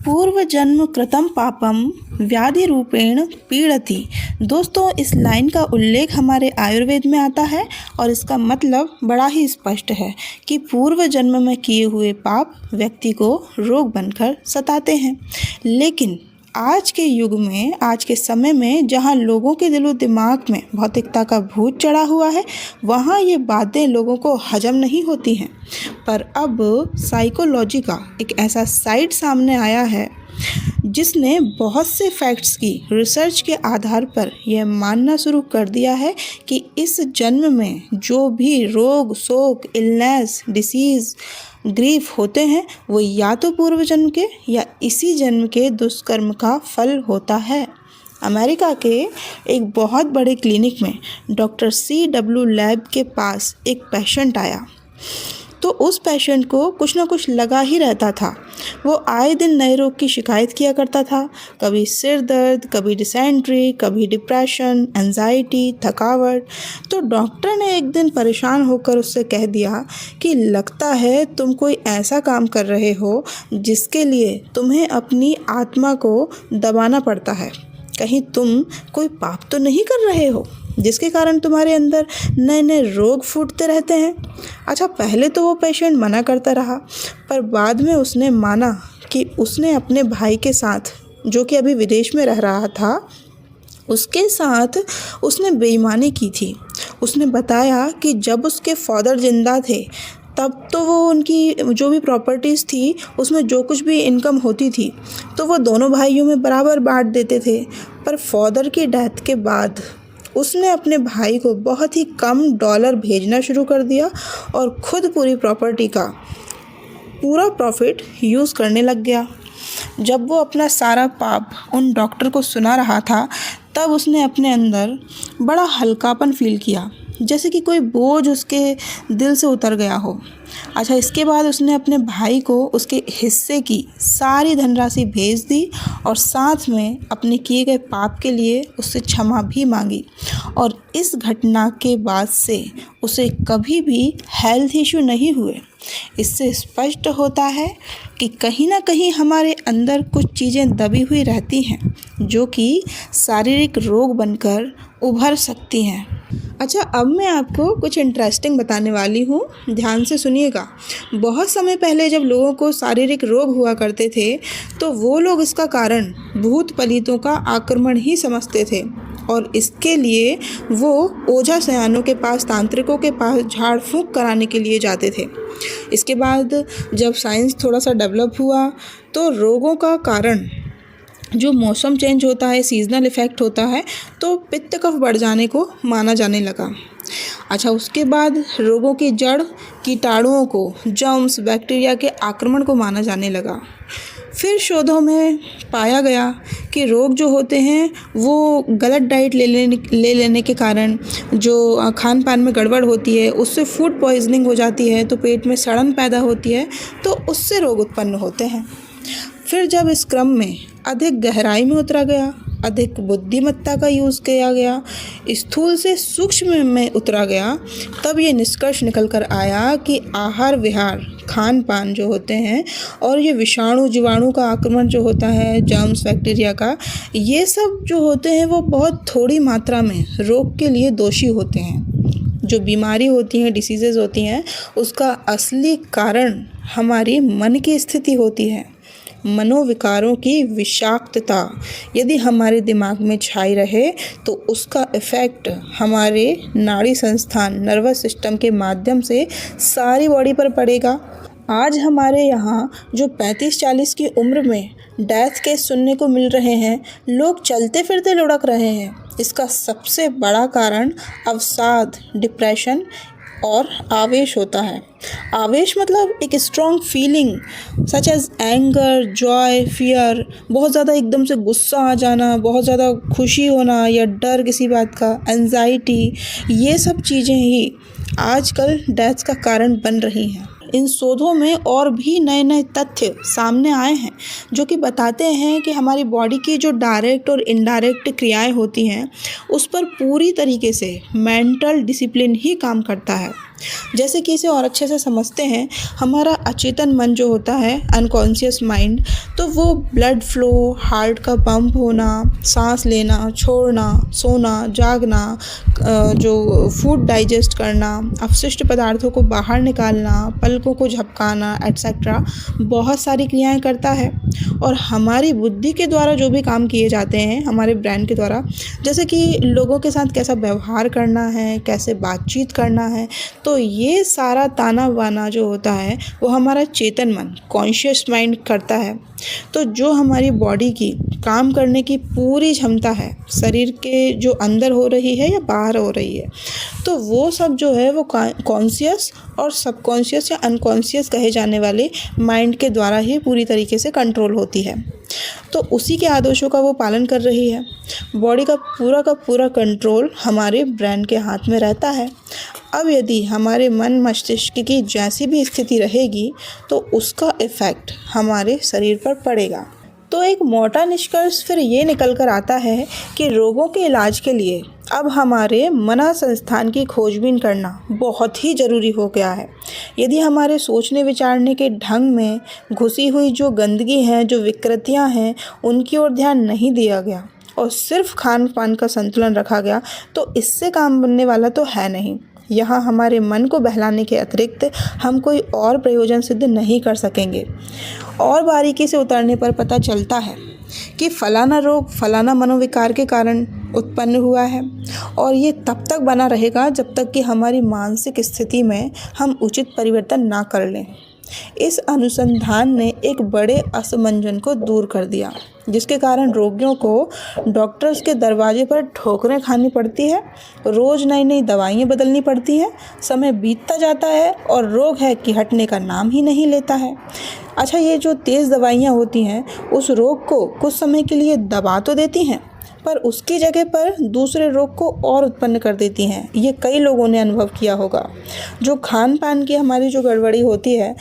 पूर्व जन्म कृतं पापम व्याधि रूपेण पीड़ति। दोस्तों, इस लाइन का उल्लेख हमारे आयुर्वेद में आता है और इसका मतलब बड़ा ही स्पष्ट है कि पूर्व जन्म में किए हुए पाप व्यक्ति को रोग बनकर सताते हैं। लेकिन आज के युग में, आज के समय में, जहाँ लोगों के दिलो दिमाग में भौतिकता का भूत चढ़ा हुआ है, वहाँ ये बातें लोगों को हजम नहीं होती हैं। पर अब साइकोलॉजी का एक ऐसा साइट सामने आया है जिसने बहुत से फैक्ट्स की रिसर्च के आधार पर यह मानना शुरू कर दिया है कि इस जन्म में जो भी रोग, शोक, इलनेस, डिसीज़, ग्रीफ होते हैं वो या तो पूर्व जन्म के या इसी जन्म के दुष्कर्म का फल होता है। अमेरिका के एक बहुत बड़े क्लिनिक में डॉक्टर CW लैब के पास एक पेशेंट आया तो उस पेशेंट को कुछ ना कुछ लगा ही रहता था। वो आए दिन नए रोग की शिकायत किया करता था, कभी सिर दर्द, कभी डिसेंट्री, कभी डिप्रेशन, एंजाइटी, थकावट। तो डॉक्टर ने एक दिन परेशान होकर उससे कह दिया कि लगता है तुम कोई ऐसा काम कर रहे हो जिसके लिए तुम्हें अपनी आत्मा को दबाना पड़ता है। कहीं तुम कोई पाप तो नहीं कर रहे हो जिसके कारण तुम्हारे अंदर नए नए रोग फूटते रहते हैं। अच्छा, पहले तो वो पेशेंट मना करता रहा, पर बाद में उसने माना कि उसने अपने भाई के साथ, जो कि अभी विदेश में रह रहा था, उसके साथ उसने बेईमानी की थी। उसने बताया कि जब उसके फादर जिंदा थे तब तो वो उनकी जो भी प्रॉपर्टीज़ थी उसमें जो कुछ भी इनकम होती थी तो वो दोनों भाइयों में बराबर बांट देते थे। पर फादर की डेथ के बाद उसने अपने भाई को बहुत ही कम डॉलर भेजना शुरू कर दिया और ख़ुद पूरी प्रॉपर्टी का पूरा प्रॉफिट यूज़ करने लग गया। जब वो अपना सारा पाप उन डॉक्टर को सुना रहा था तब उसने अपने अंदर बड़ा हल्कापन फील किया, जैसे कि कोई बोझ उसके दिल से उतर गया हो। अच्छा, इसके बाद उसने अपने भाई को उसके हिस्से की सारी धनराशि भेज दी और साथ में अपने किए गए पाप के लिए उससे क्षमा भी मांगी। और इस घटना के बाद से उसे कभी भी हेल्थ इशू नहीं हुए। इससे स्पष्ट होता है कि कहीं ना कहीं हमारे अंदर कुछ चीज़ें दबी हुई रहती हैं जो कि शारीरिक रोग बनकर उभर सकती हैं। अच्छा, अब मैं आपको कुछ इंटरेस्टिंग बताने वाली हूँ, ध्यान से सुनिएगा। बहुत समय पहले जब लोगों को शारीरिक रोग हुआ करते थे तो वो लोग इसका कारण भूत पलीतों का आक्रमण ही समझते थे और इसके लिए वो ओझा सयानों के पास, तांत्रिकों के पास झाड़ फूंक कराने के लिए जाते थे। इसके बाद जब साइंस थोड़ा सा डेवलप हुआ तो रोगों का कारण जो मौसम चेंज होता है, सीजनल इफ़ेक्ट होता है, तो पित्त कफ बढ़ जाने को माना जाने लगा। अच्छा, उसके बाद रोगों की जड़ कीटाणुओं को, जर्म्स, बैक्टीरिया के आक्रमण को माना जाने लगा। फिर शोधों में पाया गया कि रोग जो होते हैं वो गलत डाइट ले लेने के कारण, जो खान पान में गड़बड़ होती है उससे फूड पॉइजनिंग हो जाती है तो पेट में सड़न पैदा होती है, तो उससे रोग उत्पन्न होते हैं। फिर जब इस क्रम में अधिक गहराई में उतरा गया, अधिक बुद्धिमत्ता का यूज़ किया गया, स्थूल से सूक्ष्म में उतरा गया, तब ये निष्कर्ष निकल कर आया कि आहार विहार, खान पान जो होते हैं और ये विषाणु जीवाणु का आक्रमण जो होता है, जर्म्स, बैक्टीरिया का, ये सब जो होते हैं वो बहुत थोड़ी मात्रा में रोग के लिए दोषी होते हैं। जो बीमारी होती हैं, डिसीज़ेज़ होती हैं, उसका असली कारण हमारी मन की स्थिति होती है। मनोविकारों की विषाक्तता यदि हमारे दिमाग में छाई रहे तो उसका इफ़ेक्ट हमारे नाड़ी संस्थान, नर्वस सिस्टम के माध्यम से सारी बॉडी पर पड़ेगा। आज हमारे यहाँ जो 35-40 की उम्र में डेथ केस सुनने को मिल रहे हैं, लोग चलते फिरते लुढ़क रहे हैं, इसका सबसे बड़ा कारण अवसाद, डिप्रेशन और आवेश होता है। आवेश मतलब एक strong feeling such as anger, joy, fear, बहुत ज़्यादा एकदम से गुस्सा आ जाना, बहुत ज़्यादा खुशी होना या डर किसी बात का, एंजाइटी, ये सब चीज़ें ही आजकल डेथ का कारण बन रही हैं। इन शोधों में और भी नए नए तथ्य सामने आए हैं जो कि बताते हैं कि हमारी बॉडी की जो डायरेक्ट और इनडायरेक्ट क्रियाएं होती हैं उस पर पूरी तरीके से मेंटल डिसिप्लिन ही काम करता है। जैसे कि इसे और अच्छे से समझते हैं, हमारा अचेतन मन जो होता है, अनकॉन्शियस माइंड, तो वो ब्लड फ्लो, हार्ट का पंप होना, सांस लेना, छोड़ना, सोना, जागना, जो फूड डाइजेस्ट करना, अपशिष्ट पदार्थों को बाहर निकालना, पलकों को झपकाना एट्सेट्रा, बहुत सारी क्रियाएं करता है। और हमारी बुद्धि के द्वारा जो भी काम किए जाते हैं हमारे ब्रेन के द्वारा, जैसे कि लोगों के साथ कैसा व्यवहार करना है, कैसे बातचीत करना है, तो ये सारा ताना बाना जो होता है वो हमारा चेतन मन, कॉन्शियस माइंड करता है। तो जो हमारी बॉडी की काम करने की पूरी क्षमता है, शरीर के जो अंदर हो रही है या बाहर हो रही है, तो वो सब जो है वो कॉन्शियस और सबकॉन्शियस या अनकॉन्शियस कहे जाने वाले माइंड के द्वारा ही पूरी तरीके से कंट्रोल होती है। तो उसी के आदेशों का वो पालन कर रही है। बॉडी का पूरा कंट्रोल हमारे ब्रेन के हाथ में रहता है। अब यदि हमारे मन मस्तिष्क की जैसी भी स्थिति रहेगी तो उसका इफ़ेक्ट हमारे शरीर पर पड़ेगा। तो एक मोटा निष्कर्ष फिर ये निकल कर आता है कि रोगों के इलाज के लिए अब हमारे मना संस्थान की खोजबीन करना बहुत ही ज़रूरी हो गया है। यदि हमारे सोचने विचारने के ढंग में घुसी हुई जो गंदगी है, जो विकृतियां हैं, उनकी ओर ध्यान नहीं दिया गया और सिर्फ खान पान का संतुलन रखा गया तो इससे काम बनने वाला तो है नहीं। यहाँ हमारे मन को बहलाने के अतिरिक्त हम कोई और प्रयोजन सिद्ध नहीं कर सकेंगे। और बारीकी से उतरने पर पता चलता है कि फलाना रोग फलाना मनोविकार के कारण उत्पन्न हुआ है और ये तब तक बना रहेगा जब तक कि हमारी मानसिक स्थिति में हम उचित परिवर्तन ना कर लें। इस अनुसंधान ने एक बड़े असमंजन को दूर कर दिया, जिसके कारण रोगियों को डॉक्टर्स के दरवाजे पर ठोकरें खानी पड़ती है, रोज़ नई नई दवाइयाँ बदलनी पड़ती हैं, समय बीतता जाता है और रोग है कि हटने का नाम ही नहीं लेता है। अच्छा, ये जो तेज़ दवाइयाँ होती हैं उस रोग को कुछ समय के लिए दबा तो देती हैं, पर उसकी जगह पर दूसरे रोग को और उत्पन्न कर देती हैं। ये कई लोगों ने अनुभव किया होगा। जो खान पान की हमारी जो गड़बड़ी होती है,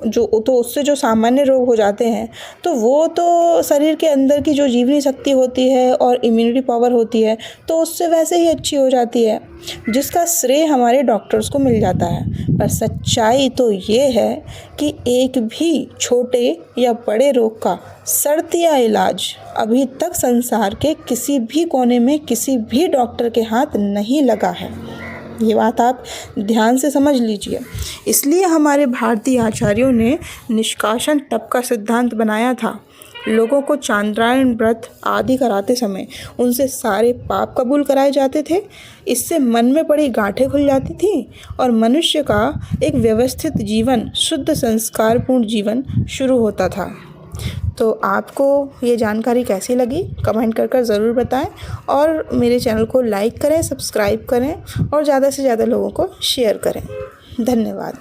तो उससे जो सामान्य रोग हो जाते हैं, तो वो तो शरीर के अंदर की जो जीवनी शक्ति होती है और इम्यूनिटी पावर होती है तो उससे वैसे ही अच्छी हो जाती है, जिसका श्रेय हमारे डॉक्टर्स को मिल जाता है। पर सच्चाई तो ये है कि एक भी छोटे या बड़े रोग का शर्तिया इलाज अभी तक संसार के किसी भी कोने में किसी भी डॉक्टर के हाथ नहीं लगा है। ये बात आप ध्यान से समझ लीजिए। इसलिए हमारे भारतीय आचार्यों ने निष्कासन तप का सिद्धांत बनाया था। लोगों को चांद्रायण व्रत आदि कराते समय उनसे सारे पाप कबूल कराए जाते थे। इससे मन में पड़ी गांठें खुल जाती थी और मनुष्य का एक व्यवस्थित जीवन, शुद्ध संस्कारपूर्ण जीवन शुरू होता था। तो आपको ये जानकारी कैसी लगी कमेंट कर ज़रूर बताएं और मेरे चैनल को लाइक करें, सब्सक्राइब करें और ज़्यादा से ज़्यादा लोगों को शेयर करें। धन्यवाद।